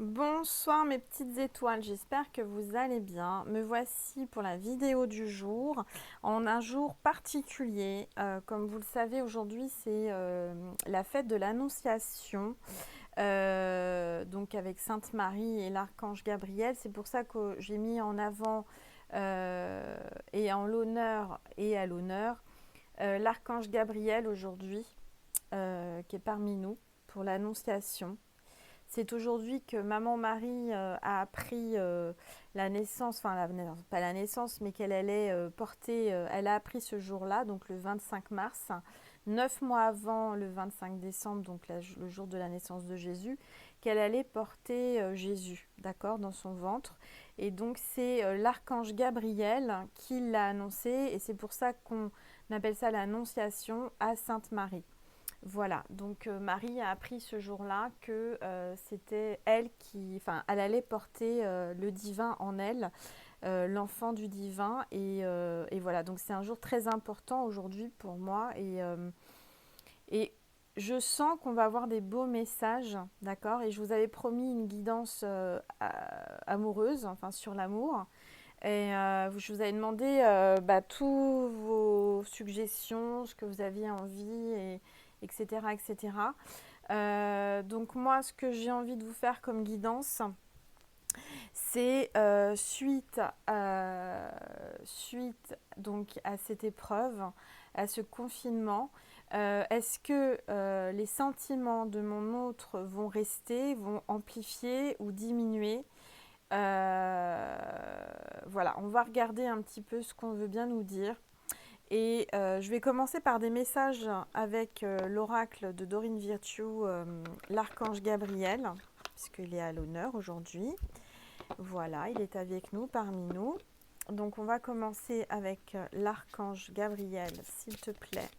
Bonsoir mes petites étoiles, j'espère que vous allez bien. Me voici pour la vidéo du jour, en un jour particulier. Comme vous le savez, aujourd'hui c'est la fête de l'Annonciation, donc avec Sainte Marie et l'Archange Gabriel. C'est pour ça que j'ai mis en avant et en l'honneur et à l'honneur l'Archange Gabriel aujourd'hui, qui est parmi nous pour l'Annonciation. C'est aujourd'hui que Maman Marie a appris la naissance, enfin pas la naissance, mais qu'elle allait porter, elle a appris ce jour-là, donc le 25 mars, 9 mois avant le 25 décembre, donc le jour de la naissance de Jésus, qu'elle allait porter Jésus, d'accord, dans son ventre. Et donc c'est l'archange Gabriel qui l'a annoncé, et c'est pour ça qu'on appelle ça l'annonciation à Sainte Marie. Voilà, donc Marie a appris ce jour-là que c'était elle qui, enfin, elle allait porter le divin en elle, l'enfant du divin, et voilà, donc c'est un jour très important aujourd'hui pour moi, et je sens qu'on va avoir des beaux messages, d'accord, et je vous avais promis une guidance amoureuse, enfin sur l'amour, et je vous avais demandé tous vos suggestions, ce que vous aviez envie, etc. etc. Donc moi, ce que j'ai envie de vous faire comme guidance, c'est suite donc à cette épreuve, à ce confinement, est-ce que les sentiments de mon autre vont rester, vont amplifier ou diminuer? Voilà, on va regarder un petit peu ce qu'on veut bien nous dire. Et je vais commencer par des messages avec l'oracle de Dorine Virtue, l'archange Gabriel, puisqu'il est à l'honneur aujourd'hui. Voilà, il est avec nous, parmi nous. Donc on va commencer avec l'archange Gabriel, s'il te plaît,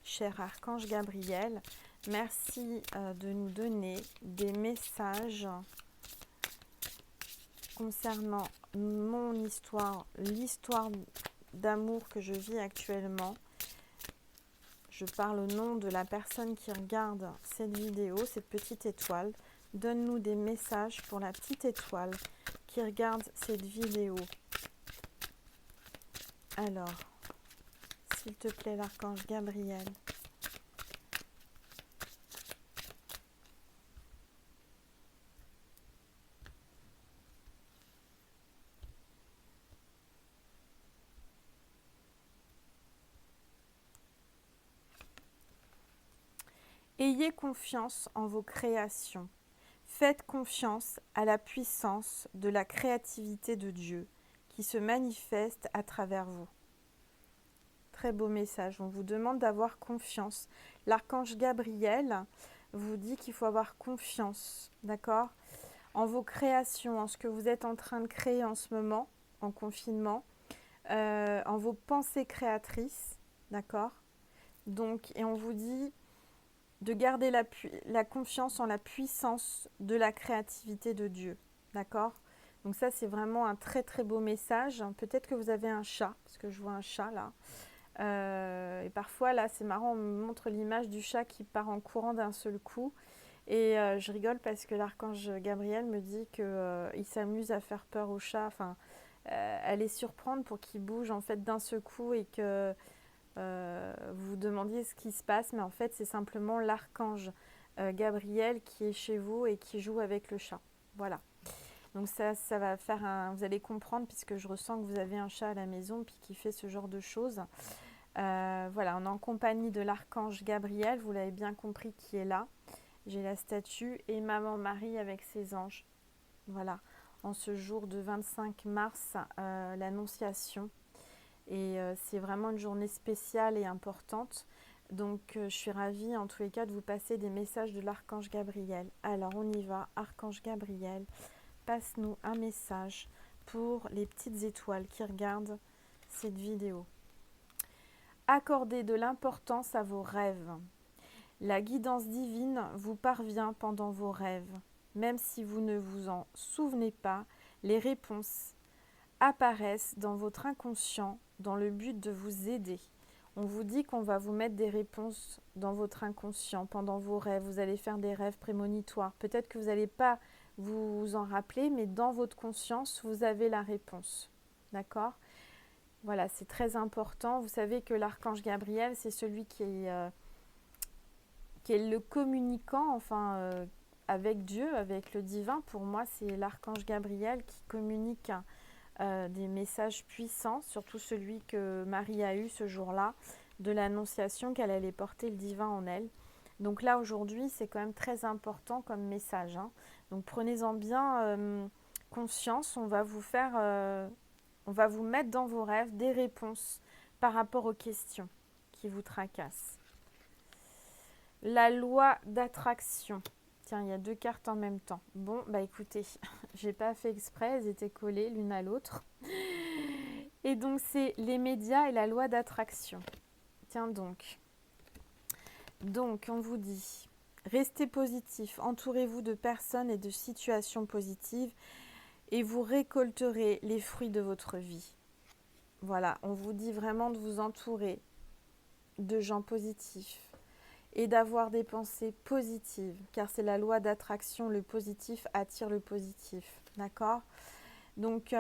cher archange Gabriel. Merci de nous donner des messages concernant mon histoire, l'histoire d'amour que je vis actuellement. Je parle au nom de la personne qui regarde cette vidéo, cette petite étoile. Donne-nous des messages pour la petite étoile qui regarde cette vidéo. Alors, s'il te plaît, l'archange Gabriel. Ayez confiance en vos créations. Faites confiance à la puissance de la créativité de Dieu qui se manifeste à travers vous. Très beau message. On vous demande d'avoir confiance. L'archange Gabriel vous dit qu'il faut avoir confiance, d'accord, en vos créations, en ce que vous êtes en train de créer en ce moment, en confinement, en vos pensées créatrices, d'accord. Donc, et on vous dit de garder la confiance en la puissance de la créativité de Dieu, d'accord. Donc ça, c'est vraiment un très très beau message. Peut-être que vous avez un chat, parce que je vois un chat là. Et parfois, là, c'est marrant, on me montre l'image du chat qui part en courant d'un seul coup. Et je rigole parce que l'archange Gabriel me dit qu'il s'amuse à faire peur au chat, enfin, à les surprendre pour qu'ils bougent en fait d'un seul coup et que vous vous demandiez ce qui se passe. Mais en fait, c'est simplement l'archange Gabriel qui est chez vous et qui joue avec le chat. Voilà. Donc ça va faire un... Vous allez comprendre puisque je ressens que vous avez un chat à la maison puis qui fait ce genre de choses. Voilà, on est en compagnie de l'archange Gabriel, vous l'avez bien compris, qui est là. J'ai la statue et Maman Marie avec ses anges. Voilà, en ce jour de 25 mars, l'Annonciation. Et c'est vraiment une journée spéciale et importante. Donc je suis ravie en tous les cas de vous passer des messages de l'archange Gabriel. Alors on y va, archange Gabriel, passe-nous un message pour les petites étoiles qui regardent cette vidéo. Accordez de l'importance à vos rêves. La guidance divine vous parvient pendant vos rêves. Même si vous ne vous en souvenez pas, les réponses apparaissent dans votre inconscient dans le but de vous aider. On vous dit qu'on va vous mettre des réponses dans votre inconscient pendant vos rêves. Vous allez faire des rêves prémonitoires. Peut-être que vous n'allez pas vous vous en rappelez, mais dans votre conscience, vous avez la réponse. D'accord ? Voilà, c'est très important. Vous savez que l'archange Gabriel, c'est celui qui est le communicant, avec Dieu, avec le divin. Pour moi, c'est l'archange Gabriel qui communique des messages puissants, surtout celui que Marie a eu ce jour-là, de l'annonciation qu'elle allait porter le divin en elle. Donc là, aujourd'hui, c'est quand même très important comme message. Hein. Donc prenez-en bien conscience. On va vous mettre dans vos rêves des réponses par rapport aux questions qui vous tracassent. La loi d'attraction. Tiens, il y a 2 cartes en même temps. Bon, bah écoutez, j'ai pas fait exprès, elles étaient collées l'une à l'autre. Et donc, c'est les médias et la loi d'attraction. Tiens donc. Donc, on vous dit, restez positif, entourez-vous de personnes et de situations positives et vous récolterez les fruits de votre vie. Voilà, on vous dit vraiment de vous entourer de gens positifs et d'avoir des pensées positives, car c'est la loi d'attraction, le positif attire le positif, d'accord ? Donc,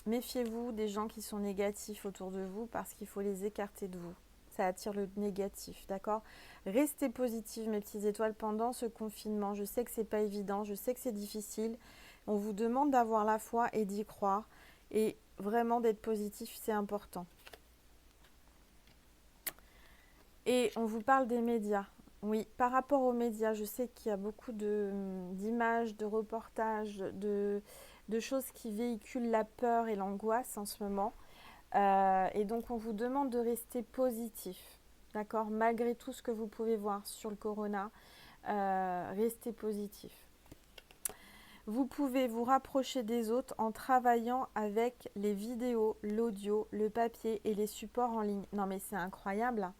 méfiez-vous des gens qui sont négatifs autour de vous parce qu'il faut les écarter de vous. Ça attire le négatif, d'accord ? Restez positive, mes petites étoiles, pendant ce confinement. Je sais que c'est pas évident, je sais que c'est difficile. On vous demande d'avoir la foi et d'y croire. Et vraiment d'être positif, c'est important. Et on vous parle des médias. Oui, par rapport aux médias, je sais qu'il y a beaucoup d'images, de reportages, de choses qui véhiculent la peur et l'angoisse en ce moment. Et donc, on vous demande de rester positif, d'accord ? Malgré tout ce que vous pouvez voir sur le corona, restez positif. Vous pouvez vous rapprocher des autres en travaillant avec les vidéos, l'audio, le papier et les supports en ligne. Non mais c'est incroyable.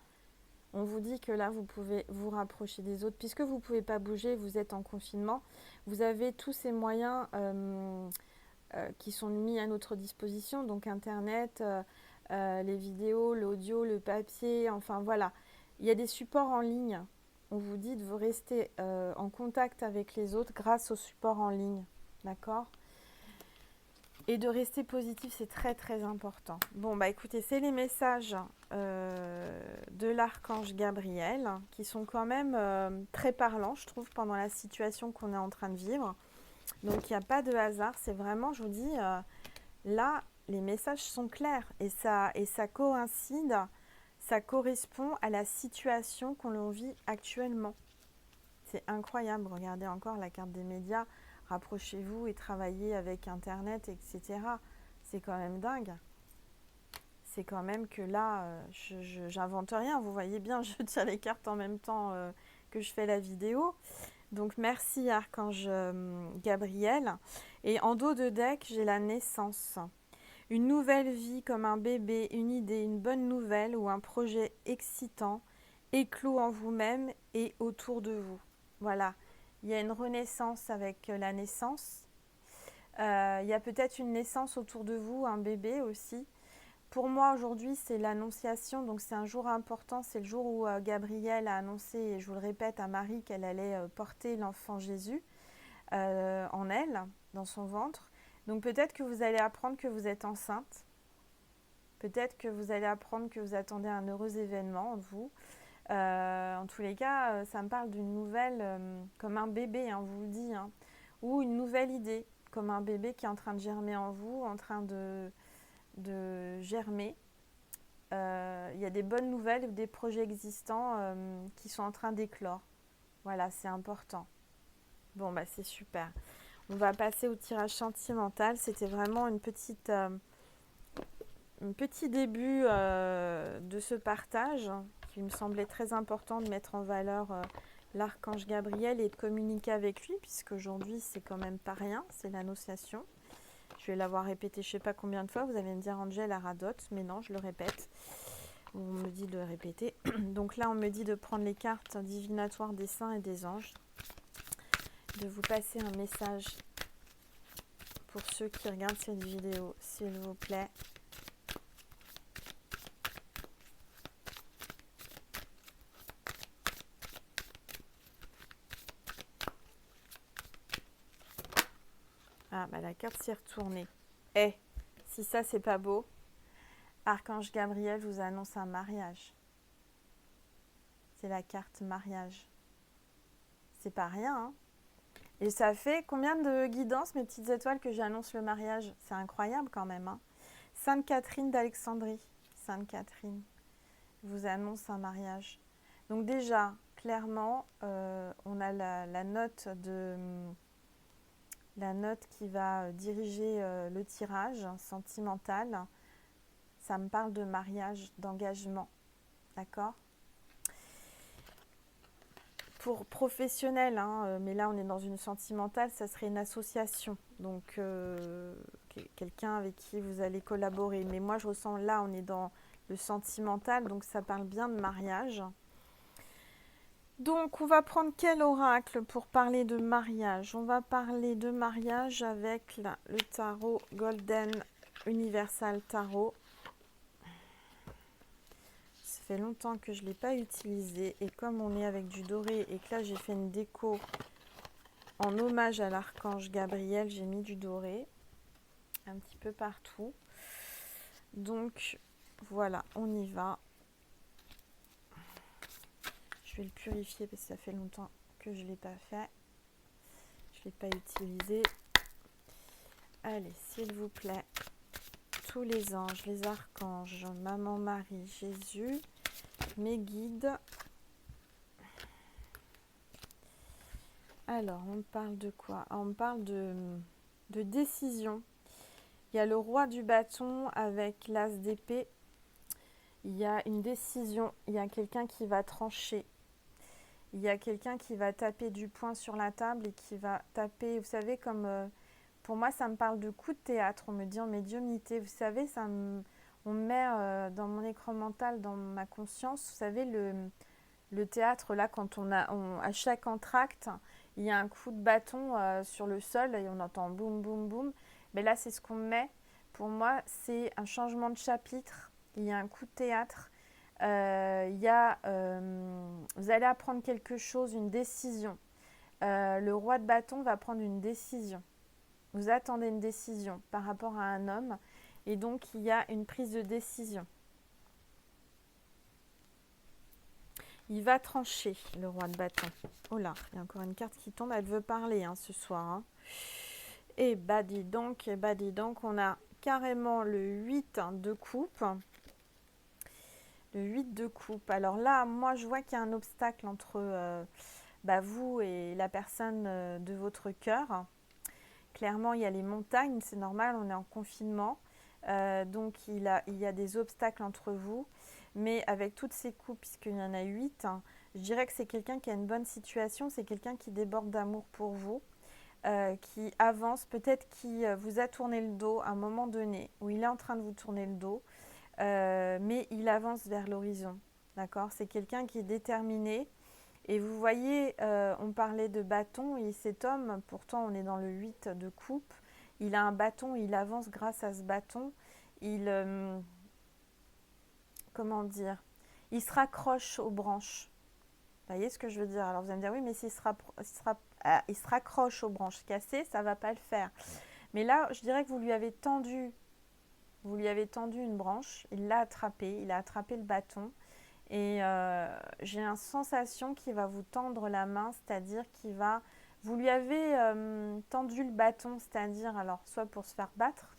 On vous dit que là, vous pouvez vous rapprocher des autres. Puisque vous ne pouvez pas bouger, vous êtes en confinement, vous avez tous ces moyens qui sont mis à notre disposition. Donc Internet, les vidéos, l'audio, le papier, enfin voilà. Il y a des supports en ligne. On vous dit de vous rester en contact avec les autres grâce aux supports en ligne. D'accord ? Et de rester positif, c'est très très important. Bon, bah écoutez, c'est les messages de l'archange Gabriel qui sont quand même très parlants, je trouve, pendant la situation qu'on est en train de vivre. Donc, il n'y a pas de hasard. C'est vraiment, je vous dis, là, les messages sont clairs et ça coïncide, ça correspond à la situation qu'on vit actuellement. C'est incroyable. Regardez encore la carte des médias. Rapprochez-vous et travaillez avec Internet, etc. C'est quand même dingue. C'est quand même que là, j'invente rien. Vous voyez bien, je tire les cartes en même temps que je fais la vidéo. Donc, merci Archange Gabriel. Et en dos de deck, j'ai la naissance. Une nouvelle vie comme un bébé, une idée, une bonne nouvelle ou un projet excitant éclot en vous-même et autour de vous. Voilà. Il y a une renaissance avec la naissance. Il y a peut-être une naissance autour de vous, un bébé aussi. Pour moi, aujourd'hui, c'est l'annonciation. Donc, c'est un jour important. C'est le jour où Gabriel a annoncé, et je vous le répète, à Marie qu'elle allait porter l'enfant Jésus en elle, dans son ventre. Donc, peut-être que vous allez apprendre que vous êtes enceinte. Peut-être que vous allez apprendre que vous attendez un heureux événement en vous. En tous les cas, ça me parle d'une nouvelle, comme un bébé, on vous le dit, hein, ou une nouvelle idée, comme un bébé qui est en train de germer en vous, en train de germer. Il y a des bonnes nouvelles ou des projets existants qui sont en train d'éclore. Voilà, c'est important. Bon, bah c'est super. On va passer au tirage sentimental. C'était vraiment un petit début de ce partage qui me semblait très important de mettre en valeur l'archange Gabriel et de communiquer avec lui, puisqu'aujourd'hui, c'est quand même pas rien, c'est l'annonciation. Je vais l'avoir répété je ne sais pas combien de fois, vous allez me dire Angel a radote, mais non, je le répète. On me dit de le répéter. Donc là, on me dit de prendre les cartes divinatoires des saints et des anges, de vous passer un message pour ceux qui regardent cette vidéo, s'il vous plaît. Ah, bah la carte s'est retournée. Eh, si ça, c'est pas beau, Archange Gabriel vous annonce un mariage. C'est la carte mariage. C'est pas rien, hein. Et ça fait combien de guidances, mes petites étoiles, que j'annonce le mariage? C'est incroyable quand même, hein. Sainte Catherine d'Alexandrie. Sainte Catherine vous annonce un mariage. Donc déjà, clairement, on a la note qui va diriger le tirage sentimental. Ça me parle de mariage, d'engagement. D'accord? Pour professionnel, hein, mais là on est dans une sentimentale, ça serait une association. Donc quelqu'un avec qui vous allez collaborer. Mais moi je ressens là, on est dans le sentimental, donc ça parle bien de mariage. Donc on va prendre quel oracle pour parler de mariage? On va parler de mariage avec le tarot Golden Universal Tarot. Ça fait longtemps que je ne l'ai pas utilisé et comme on est avec du doré et que là j'ai fait une déco en hommage à l'archange Gabriel, j'ai mis du doré un petit peu partout. Donc voilà, on y va. Je vais le purifier parce que ça fait longtemps que je ne l'ai pas fait. Je ne l'ai pas utilisé. Allez, s'il vous plaît, tous les anges, les archanges, Maman Marie, Jésus, mes guides. Alors, on parle de quoi? On parle de décision. Il y a le roi du bâton avec l'as d'épée. Il y a une décision. Il y a quelqu'un qui va trancher. Il y a quelqu'un qui va taper du poing sur la table et qui va taper, vous savez, comme... pour moi, ça me parle de coup de théâtre. On me dit en médiumnité. Vous savez, on met dans mon écran mental, dans ma conscience, vous savez, le théâtre, là, quand à chaque entracte, il y a un coup de bâton sur le sol et on entend boum, boum, boum. Mais là, c'est ce qu'on met. Pour moi, c'est un changement de chapitre. Il y a un coup de théâtre. Vous allez apprendre quelque chose, une décision. Le roi de bâton va prendre une décision. Vous attendez une décision par rapport à un homme. Et donc, il y a une prise de décision. Il va trancher, le roi de bâton. Oh là, il y a encore une carte qui tombe. Elle veut parler ce soir. Hein. Et bah dis donc, on a carrément le 8 de coupe. Le 8 de coupe. Alors là, moi, je vois qu'il y a un obstacle entre vous et la personne de votre cœur. Clairement, il y a les montagnes, c'est normal, on est en confinement. Donc, il y a des obstacles entre vous. Mais avec toutes ces coupes, puisqu'il y en a 8, je dirais que c'est quelqu'un qui a une bonne situation, c'est quelqu'un qui déborde d'amour pour vous, qui avance, peut-être qui vous a tourné le dos à un moment donné, où il est en train de vous tourner le dos, mais il avance vers l'horizon. D'accord? C'est quelqu'un qui est déterminé. Et vous voyez, on parlait de bâton, et cet homme, pourtant on est dans le 8 de coupe, il a un bâton, il avance grâce à ce bâton, comment dire, il se raccroche aux branches. Vous voyez ce que je veux dire? Alors vous allez me dire, oui, mais s'il il se raccroche aux branches cassées, ça ne va pas le faire. Mais là, je dirais que vous lui avez tendu une branche, il l'a attrapé, il a attrapé le bâton. Et j'ai une sensation qu'il va vous tendre la main, c'est-à-dire vous lui avez tendu le bâton, c'est-à-dire, alors, soit pour se faire battre.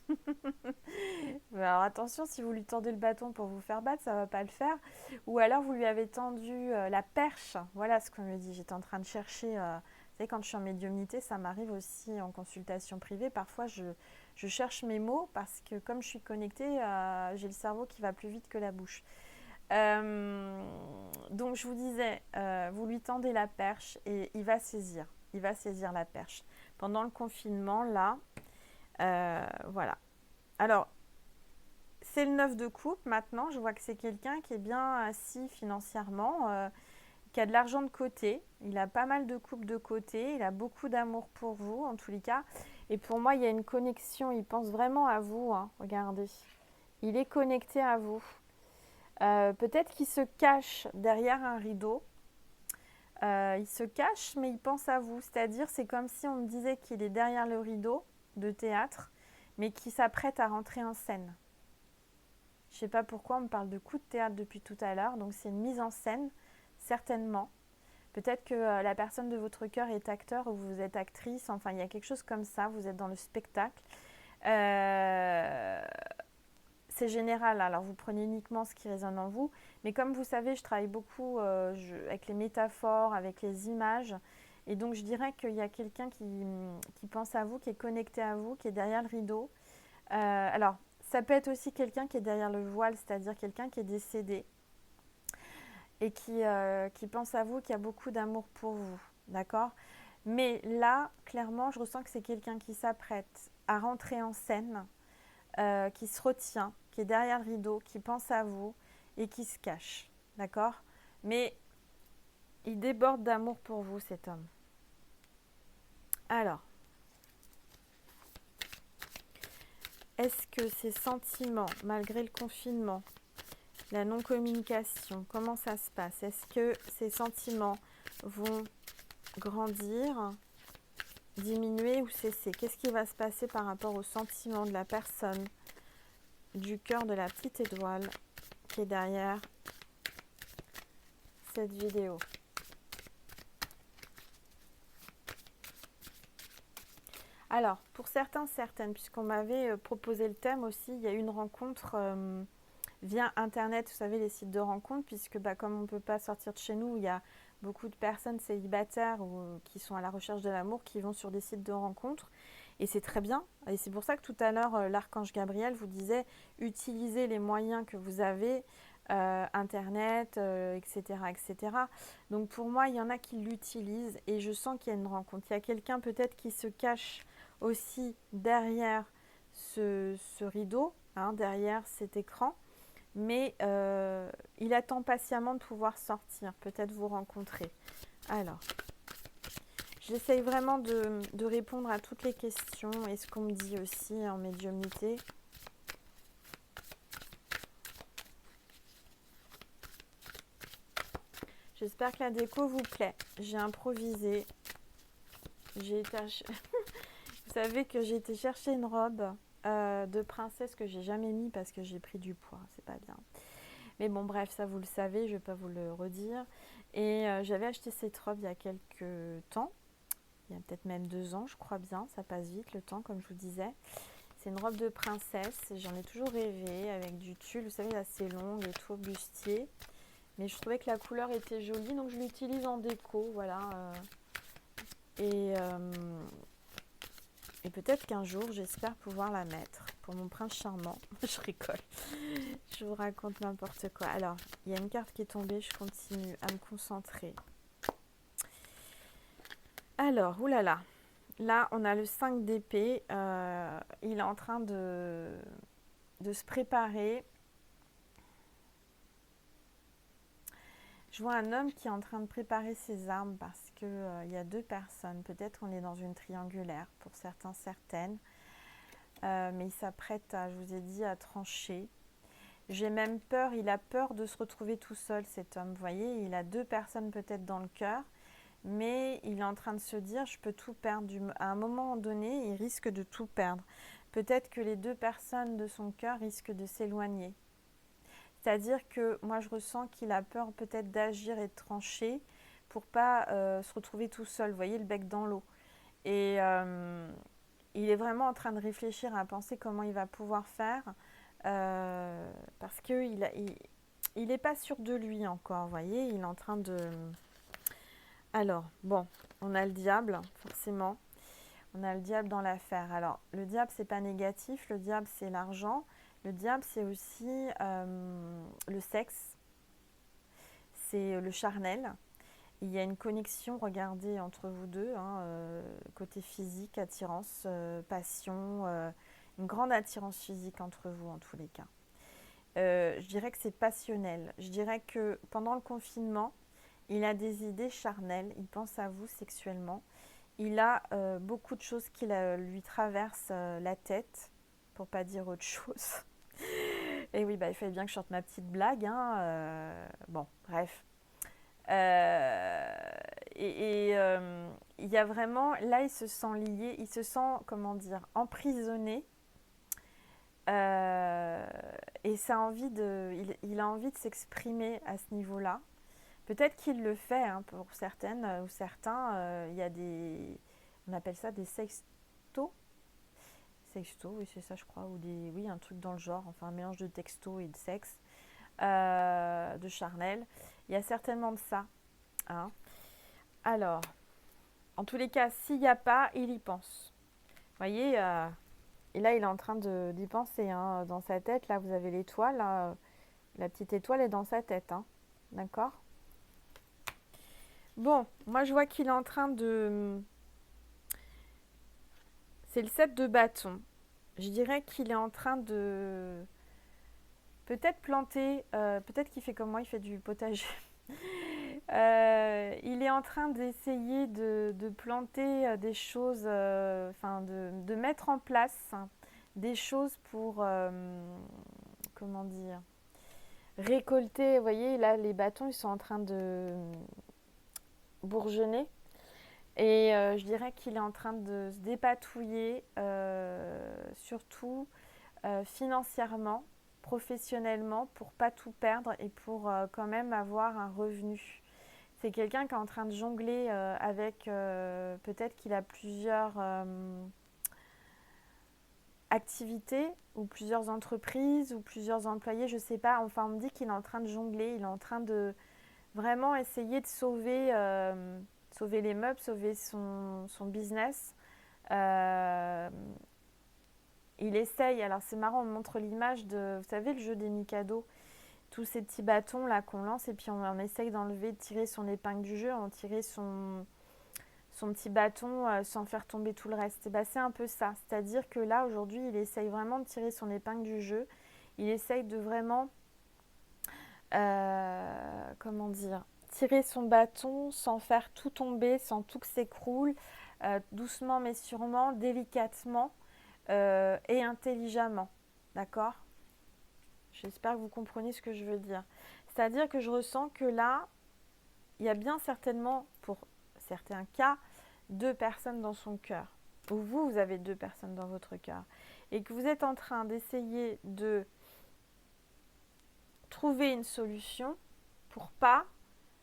Alors attention, si vous lui tendez le bâton pour vous faire battre, ça ne va pas le faire. Ou alors vous lui avez tendu la perche. Voilà ce qu'on me dit. J'étais en train de chercher. Vous savez, quand je suis en médiumnité, ça m'arrive aussi en consultation privée. Parfois, je cherche mes mots parce que comme je suis connectée, j'ai le cerveau qui va plus vite que la bouche. Donc je vous disais, vous lui tendez la perche et il va saisir la perche. Pendant le confinement, là, voilà. Alors, c'est le 9 de coupe maintenant, je vois que c'est quelqu'un qui est bien assis financièrement, qui a de l'argent de côté, il a pas mal de coupes de côté, il a beaucoup d'amour pour vous en tous les cas. Et pour moi, il y a une connexion, il pense vraiment à vous, hein, regardez. Il est connecté à vous. Peut-être qu'il se cache derrière un rideau. Il se cache, mais il pense à vous. C'est-à-dire, c'est comme si on me disait qu'il est derrière le rideau de théâtre, mais qui s'apprête à rentrer en scène. Je ne sais pas pourquoi on me parle de coup de théâtre depuis tout à l'heure, donc c'est une mise en scène, certainement. Peut-être que la personne de votre cœur est acteur ou vous êtes actrice, enfin il y a quelque chose comme ça, vous êtes dans le spectacle. C'est général, alors vous prenez uniquement ce qui résonne en vous, mais comme vous savez, je travaille beaucoup avec les métaphores, avec les images, et donc je dirais qu'il y a quelqu'un qui pense à vous, qui est connecté à vous, qui est derrière le rideau. Alors, ça peut être aussi quelqu'un qui est derrière le voile, c'est-à-dire quelqu'un qui est décédé et qui pense à vous, qui a beaucoup d'amour pour vous, d'accord? Mais là, clairement, je ressens que c'est quelqu'un qui s'apprête à rentrer en scène, qui se retient, qui est derrière le rideau, qui pense à vous et qui se cache, d'accord? Mais il déborde d'amour pour vous, cet homme. Alors, est-ce que ces sentiments, malgré le confinement, la non-communication, comment ça se passe? Est-ce que ces sentiments vont grandir, diminuer ou cesser? Qu'est-ce qui va se passer par rapport aux sentiments de la personne, du cœur de la petite étoile qui est derrière cette vidéo? Alors, pour certains, certaines, puisqu'on m'avait proposé le thème aussi, il y a eu une rencontre via Internet, vous savez, les sites de rencontres, puisque comme on ne peut pas sortir de chez nous, il y a beaucoup de personnes célibataires ou qui sont à la recherche de l'amour qui vont sur des sites de rencontres. Et c'est très bien. Et c'est pour ça que tout à l'heure, l'archange Gabriel vous disait, utilisez les moyens que vous avez, Internet, etc., etc. Donc pour moi, il y en a qui l'utilisent et je sens qu'il y a une rencontre. Il y a quelqu'un peut-être qui se cache aussi derrière ce rideau, hein, derrière cet écran. Mais il attend patiemment de pouvoir sortir, peut-être vous rencontrer. Alors, j'essaye vraiment de répondre à toutes les questions et ce qu'on me dit aussi en médiumnité. J'espère que la déco vous plaît. J'ai improvisé. J'ai été Vous savez que j'ai été chercher une robe de princesse que j'ai jamais mis parce que j'ai pris du poids. C'est pas bien. Mais bon, bref, ça vous le savez, je ne vais pas vous le redire. Et j'avais acheté cette robe il y a quelques temps. Il y a peut-être même 2 ans, je crois bien. Ça passe vite le temps, comme je vous disais. C'est une robe de princesse. J'en ai toujours rêvé avec du tulle, vous savez, assez longue et tout, bustier. Mais je trouvais que la couleur était jolie, donc je l'utilise en déco, voilà. Et peut-être qu'un jour, j'espère pouvoir la mettre pour mon prince charmant. Je rigole. Je vous raconte n'importe quoi. Alors, il y a une carte qui est tombée. Je continue à me concentrer. Alors, oulala. Là, on a le 5 d'épée. Il est en train de se préparer. Je vois un homme qui est en train de préparer ses armes parce qu'il y a 2 personnes. Peut-être on est dans une triangulaire pour certains, certaines. Mais il s'apprête à, je vous ai dit, à trancher. J'ai même peur, il a peur de se retrouver tout seul, cet homme. Vous voyez, il a 2 personnes peut-être dans le cœur, mais il est en train de se dire, je peux tout perdre. À un moment donné, il risque de tout perdre. Peut-être que les 2 personnes de son cœur risquent de s'éloigner. C'est-à-dire que moi, je ressens qu'il a peur peut-être d'agir et de trancher pour pas se retrouver tout seul. Vous voyez, le bec dans l'eau. Et il est vraiment en train de réfléchir à penser comment il va pouvoir faire parce qu'il n'est pas sûr de lui encore, vous voyez, il est en train de... Alors, bon, on a le diable, forcément, on a le diable dans l'affaire. Alors, le diable, c'est pas négatif, le diable, c'est l'argent, le diable, c'est aussi le sexe, c'est le charnel. Il y a une connexion, regardez, entre vous deux, hein, côté physique, attirance, passion, une grande attirance physique entre vous en tous les cas. Je dirais que c'est passionnel. Je dirais que pendant le confinement, il a des idées charnelles, il pense à vous sexuellement. Il a beaucoup de choses qui lui traversent la tête, pour pas dire autre chose. Et oui, il fallait bien que je sorte ma petite blague. Hein, bon, bref. il y a vraiment, là, il se sent lié, il se sent, comment dire, emprisonné. euh, et ça a envie il a envie de s'exprimer à ce niveau-là. Peut-être qu'il le fait, hein, pour certaines ou certains. Il y a on appelle ça des sextos. Sexto, oui, c'est ça, je crois. Oui, un truc dans le genre, enfin un mélange de texto et de sexe, de charnel. Il y a certainement de ça, hein. Alors, en tous les cas, s'il n'y a pas, il y pense. Vous voyez, et là, il est en train d'y penser, hein, dans sa tête. Là, vous avez l'étoile. Là, la petite étoile est dans sa tête, hein. D'accord? Bon, moi, je vois qu'il est en train de... C'est le 7 de bâton. Je dirais qu'il est en train de... Peut-être planter... peut-être qu'il fait comme moi, il fait du potager. Il est en train d'essayer de planter des choses, enfin de mettre en place des choses pour, comment dire, récolter. Vous voyez, là, les bâtons, ils sont en train de bourgeonner. Et je dirais qu'il est en train de se dépatouiller, surtout financièrement, professionnellement, pour pas tout perdre et pour quand même avoir un revenu. C'est quelqu'un qui est en train de jongler avec, peut-être qu'il a plusieurs activités ou plusieurs entreprises ou plusieurs employés, je sais pas. Enfin, on me dit qu'il est en train de jongler, il est en train de vraiment essayer de sauver les meubles, sauver son business. Euh, il essaye, alors c'est marrant, on me montre l'image de, vous savez, le jeu des Mikado, tous ces petits bâtons là qu'on lance et puis on essaye d'enlever, de tirer son épingle du jeu, en tirer son petit bâton sans faire tomber tout le reste. Et bah, c'est un peu ça. C'est-à-dire que là, aujourd'hui, il essaye vraiment de tirer son épingle du jeu. Il essaye de vraiment, comment dire, tirer son bâton sans faire tout tomber, sans tout que s'écroule, doucement mais sûrement, délicatement et intelligemment. D'accord? J'espère que vous comprenez ce que je veux dire. C'est-à-dire que je ressens que là, il y a bien certainement, pour certains cas, deux personnes dans son cœur. Ou vous avez deux personnes dans votre cœur. Et que vous êtes en train d'essayer de trouver une solution pour pas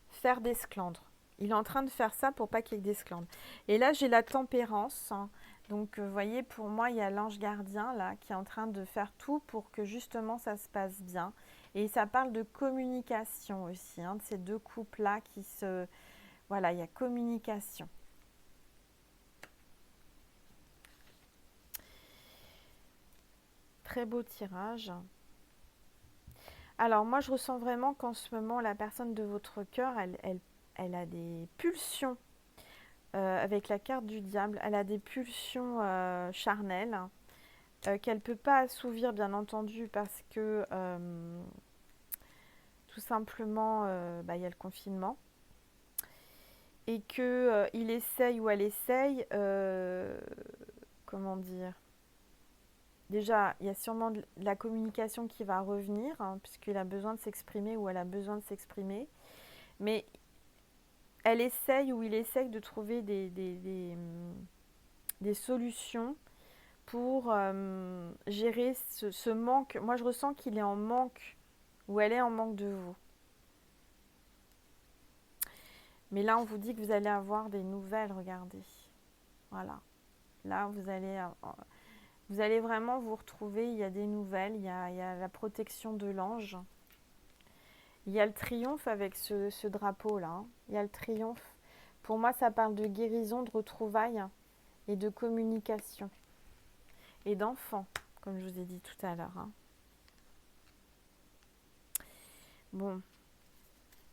faire d'esclandre. Il est en train de faire ça pour pas qu'il y ait d'esclandre. Et là, j'ai la tempérance, hein. Donc, vous voyez, pour moi, il y a l'ange gardien là qui est en train de faire tout pour que justement ça se passe bien. Et ça parle de communication aussi, hein, de ces deux couples-là qui se... Voilà, il y a communication. Très beau tirage. Alors, moi, je ressens vraiment qu'en ce moment, la personne de votre cœur, elle a des pulsions. Avec la carte du diable, elle a des pulsions charnelles qu'elle ne peut pas assouvir, bien entendu, parce que tout simplement, il y a le confinement. Et qu'il essaye ou elle essaye, comment dire, déjà, il y a sûrement de la communication qui va revenir, hein, puisqu'il a besoin de s'exprimer ou elle a besoin de s'exprimer. Mais elle essaye ou il essaye de trouver des solutions pour gérer ce manque. Moi, je ressens qu'il est en manque ou elle est en manque de vous. Mais là, on vous dit que vous allez avoir des nouvelles, regardez. Voilà. Là, vous allez vraiment vous retrouver, il y a des nouvelles, il y a la protection de l'ange. Il y a le triomphe avec ce drapeau-là, hein. Il y a le triomphe. Pour moi, ça parle de guérison, de retrouvailles et de communication. Et d'enfants, comme je vous ai dit tout à l'heure, hein. Bon,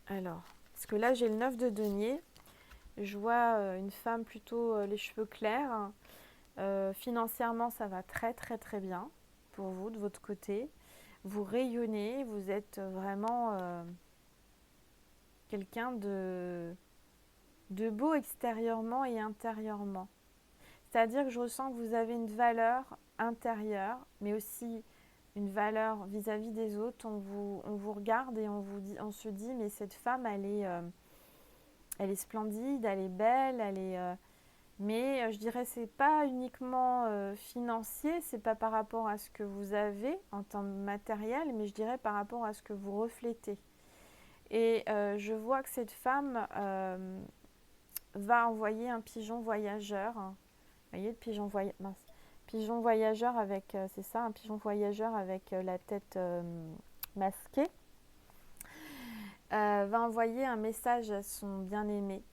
alors, parce que là, j'ai le 9 de denier. Je vois une femme plutôt les cheveux clairs, hein. Financièrement, ça va très très très bien pour vous, de votre côté. Vous rayonnez, vous êtes vraiment quelqu'un de beau extérieurement et intérieurement. C'est-à-dire que je ressens que vous avez une valeur intérieure, mais aussi une valeur vis-à-vis des autres. On vous regarde et on se dit, mais cette femme, elle est splendide, elle est belle, mais je dirais c'est pas uniquement financier, c'est pas par rapport à ce que vous avez en temps matériel, mais je dirais par rapport à ce que vous reflétez. Et je vois que cette femme va envoyer un pigeon voyageur. Vous voyez, le pigeon voyageur avec, c'est ça, un pigeon voyageur avec la tête masquée, va envoyer un message à son bien-aimé.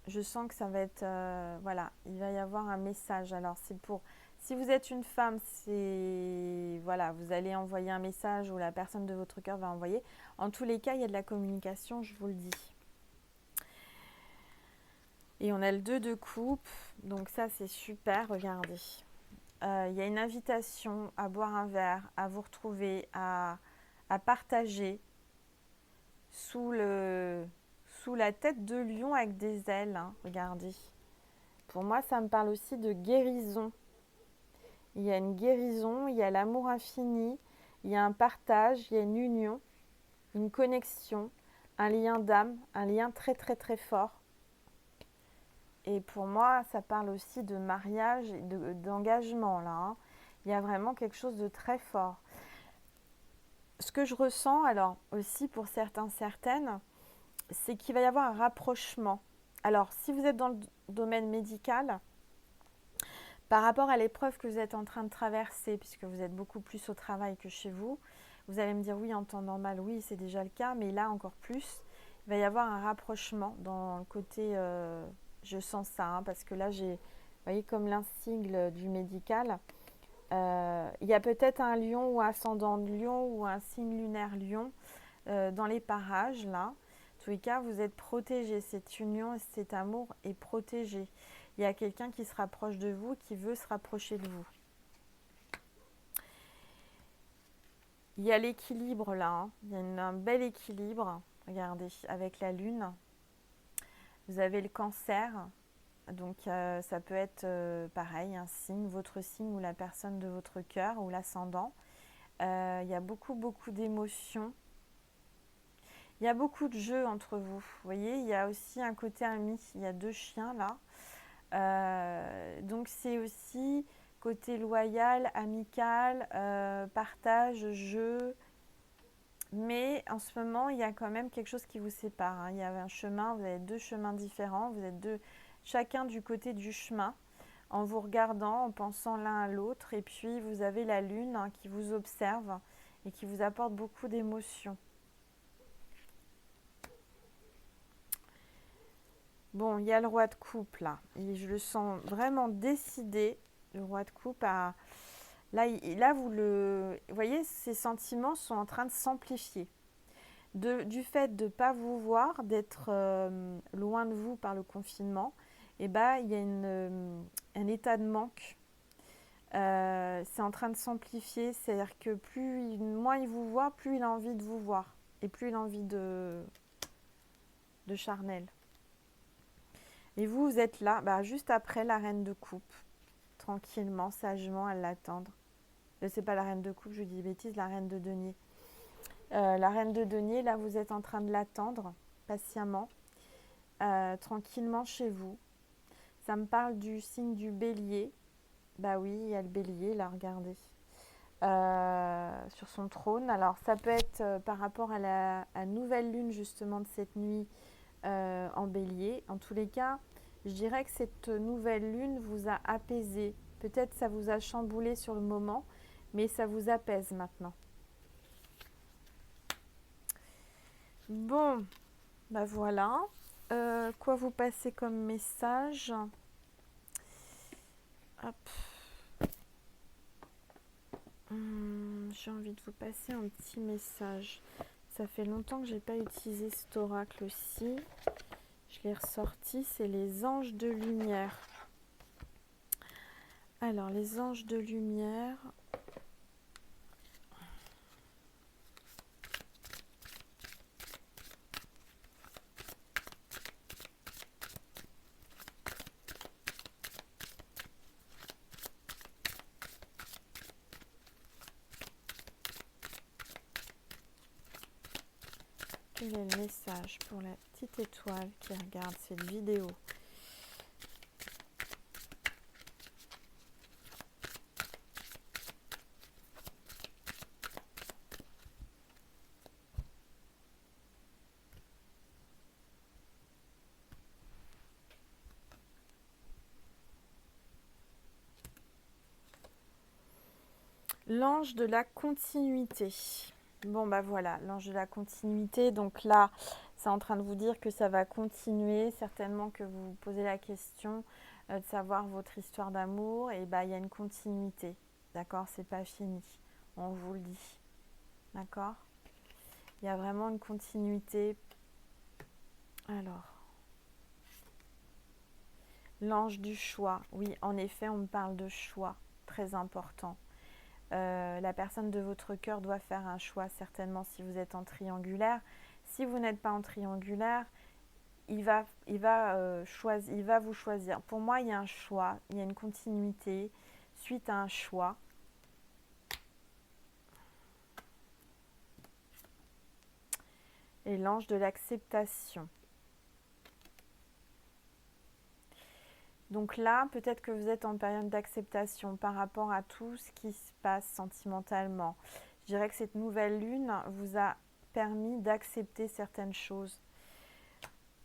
Je sens que ça va être, voilà, il va y avoir un message. Alors c'est pour, si vous êtes une femme, c'est, voilà, vous allez envoyer un message ou la personne de votre cœur va envoyer. En tous les cas, il y a de la communication, je vous le dis. Et on a le 2 de coupe, donc ça c'est super, regardez. Il y a une invitation à boire un verre, à vous retrouver, à partager sous la tête de lion avec des ailes, hein, regardez. Pour moi, ça me parle aussi de guérison. Il y a une guérison, il y a l'amour infini, il y a un partage, il y a une union, une connexion, un lien d'âme, un lien très très très fort. Et pour moi, ça parle aussi de mariage et d'engagement là, hein. Il y a vraiment quelque chose de très fort. Ce que je ressens, alors aussi pour certains, certaines, c'est qu'il va y avoir un rapprochement. Alors, si vous êtes dans le domaine médical, par rapport à l'épreuve que vous êtes en train de traverser, puisque vous êtes beaucoup plus au travail que chez vous, vous allez me dire oui, en temps normal, oui, c'est déjà le cas, mais là encore plus, il va y avoir un rapprochement dans le côté, je sens ça, hein, parce que là, j'ai, vous voyez, comme l'insigne du médical, il y a peut-être un lion ou ascendant de lion ou un signe lunaire lion dans les parages, là. En tous les cas, vous êtes protégés, cette union et cet amour est protégé. Il y a quelqu'un qui se rapproche de vous, qui veut se rapprocher de vous. Il y a l'équilibre là, hein. Il y a un bel équilibre, regardez, avec la lune. Vous avez le cancer, donc ça peut être pareil, un signe, votre signe ou la personne de votre cœur ou l'ascendant. Il y a beaucoup, beaucoup d'émotions. Il y a beaucoup de jeux entre vous. Vous voyez, il y a aussi un côté ami. Il y a 2 chiens là. Donc c'est aussi côté loyal, amical, partage, jeu. Mais en ce moment, il y a quand même quelque chose qui vous sépare, hein. Il y avait un chemin, vous avez 2 chemins différents. Vous êtes chacun du côté du chemin, en vous regardant, en pensant l'un à l'autre. Et puis vous avez la lune, hein, qui vous observe et qui vous apporte beaucoup d'émotions. Bon, il y a le roi de coupe là. Et je le sens vraiment décidé, le roi de coupe, à... Là, vous voyez, ces sentiments sont en train de s'amplifier. Du fait de ne pas vous voir, d'être loin de vous par le confinement, et il y a un état de manque. C'est en train de s'amplifier, c'est-à-dire que moins il vous voit, plus il a envie de vous voir. Et plus il a envie de charnel. Et vous êtes là, juste après la reine de coupe, tranquillement, sagement à l'attendre. C'est pas la reine de coupe, je dis des bêtises, la reine de denier. La reine de denier, là, vous êtes en train de l'attendre patiemment, tranquillement chez vous. Ça me parle du signe du bélier. Bah oui, il y a le bélier, là, regardez. Sur son trône. Alors, ça peut être par rapport à la nouvelle lune, justement, de cette nuit en bélier. En tous les cas, je dirais que cette nouvelle lune vous a apaisé. Peut-être ça vous a chamboulé sur le moment, mais ça vous apaise maintenant. Bon, voilà. Quoi vous passez comme message? Hop. J'ai envie de vous passer un petit message. Ça fait longtemps que j'ai pas utilisé cet oracle-ci. Je l'ai ressorti, c'est les anges de lumière. Alors, les anges de lumière. Quel est le message pour la petite étoile qui regarde cette vidéo? L'ange de la continuité. Bon, bah voilà, l'ange de la continuité. Donc là, c'est en train de vous dire que ça va continuer. Certainement que vous vous posez la question de savoir votre histoire d'amour. Et bah, il y a une continuité. D'accord? C'est pas fini. On vous le dit. D'accord? Il y a vraiment une continuité. Alors, l'ange du choix. Oui, en effet, on me parle de choix. Très important. La personne de votre cœur doit faire un choix certainement si vous êtes en triangulaire. Si vous n'êtes pas en triangulaire, il va vous choisir. Pour moi, il y a un choix, il y a une continuité suite à un choix. Et l'ange de l'acceptation. Donc là, peut-être que vous êtes en période d'acceptation par rapport à tout ce qui se passe sentimentalement. Je dirais que cette nouvelle lune vous a permis d'accepter certaines choses.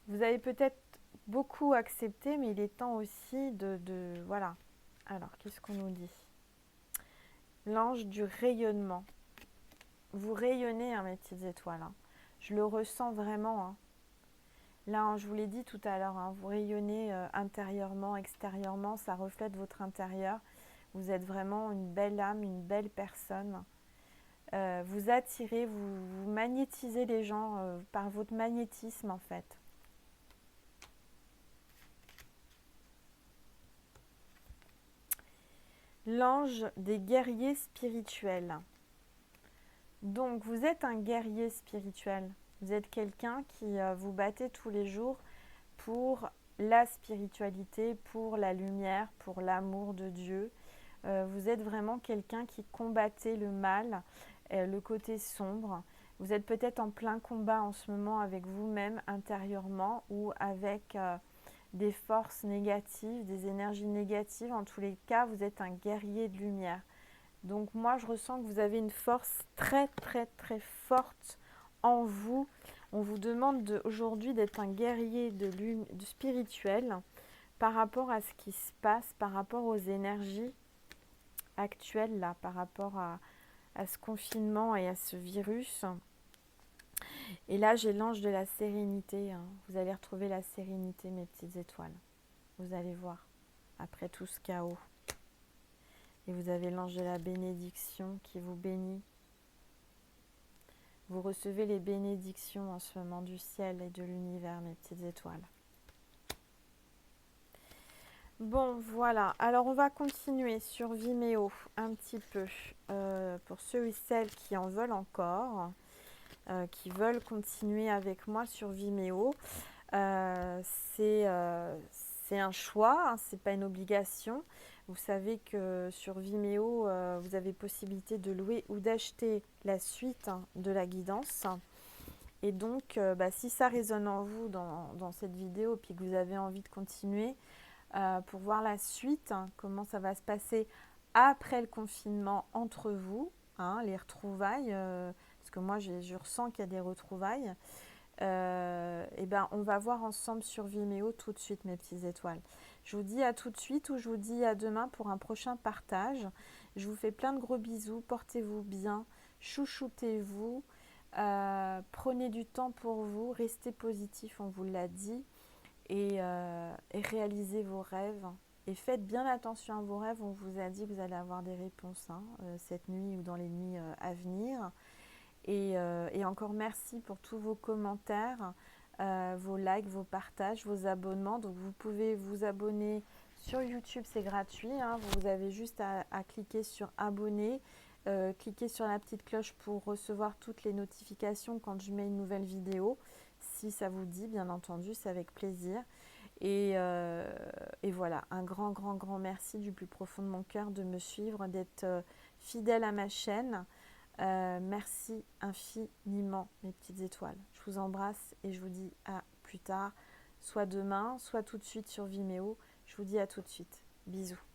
Vous avez peut-être beaucoup accepté, mais il est temps aussi voilà. Alors, qu'est-ce qu'on nous dit? L'ange du rayonnement. Vous rayonnez, hein, mes petites étoiles. Hein. Je le ressens vraiment. Hein. Là, hein, je vous l'ai dit tout à l'heure, hein, vous rayonnez intérieurement, extérieurement, ça reflète votre intérieur. Vous êtes vraiment une belle âme, une belle personne. Vous attirez, vous magnétisez les gens par votre magnétisme en fait. L'ange des guerriers spirituels. Donc, vous êtes un guerrier spirituel. Vous êtes quelqu'un qui vous battez tous les jours pour la spiritualité, pour la lumière, pour l'amour de Dieu. Vous êtes vraiment quelqu'un qui combattait le mal, le côté sombre. Vous êtes peut-être en plein combat en ce moment avec vous-même intérieurement ou avec des forces négatives, des énergies négatives. En tous les cas, vous êtes un guerrier de lumière. Donc moi, je ressens que vous avez une force très, très, très forte en vous. On vous demande aujourd'hui d'être un guerrier de spirituel par rapport à ce qui se passe, par rapport aux énergies actuelles, là, par rapport à ce confinement et à ce virus. Et là, j'ai l'ange de la sérénité. Hein. Vous allez retrouver la sérénité, mes petites étoiles. Vous allez voir, après tout ce chaos. Et vous avez l'ange de la bénédiction qui vous bénit. Vous recevez les bénédictions en ce moment du ciel et de l'univers, mes petites étoiles. Bon, voilà. Alors, on va continuer sur Vimeo un petit peu. Pour ceux et celles qui en veulent encore, qui veulent continuer avec moi sur Vimeo, c'est un choix, hein, c'est pas une obligation. Vous savez que sur Vimeo, vous avez possibilité de louer ou d'acheter la suite de la guidance. Et donc, si ça résonne en vous dans cette vidéo, puis que vous avez envie de continuer pour voir la suite, hein, comment ça va se passer après le confinement entre vous, hein, les retrouvailles, parce que moi, je ressens qu'il y a des retrouvailles. Et ben, on va voir ensemble sur Vimeo tout de suite, mes petites étoiles. Je vous dis à tout de suite ou je vous dis à demain pour un prochain partage. Je vous fais plein de gros bisous, portez-vous bien, chouchoutez-vous, prenez du temps pour vous, restez positif, on vous l'a dit, et réalisez vos rêves. Et faites bien attention à vos rêves, on vous a dit que vous allez avoir des réponses hein, cette nuit ou dans les nuits à venir. Et encore merci pour tous vos commentaires, vos likes, vos partages, vos abonnements. Donc vous pouvez vous abonner sur YouTube, c'est gratuit. Hein. Vous avez juste à cliquer sur abonner, cliquer sur la petite cloche pour recevoir toutes les notifications quand je mets une nouvelle vidéo. Si ça vous dit, bien entendu, c'est avec plaisir. Et voilà, un grand, grand merci du plus profond de mon cœur de me suivre, d'être fidèle à ma chaîne. Merci infiniment, mes petites étoiles. Je vous embrasse et je vous dis à plus tard, soit demain, soit tout de suite sur Vimeo. Je vous dis à tout de suite. Bisous.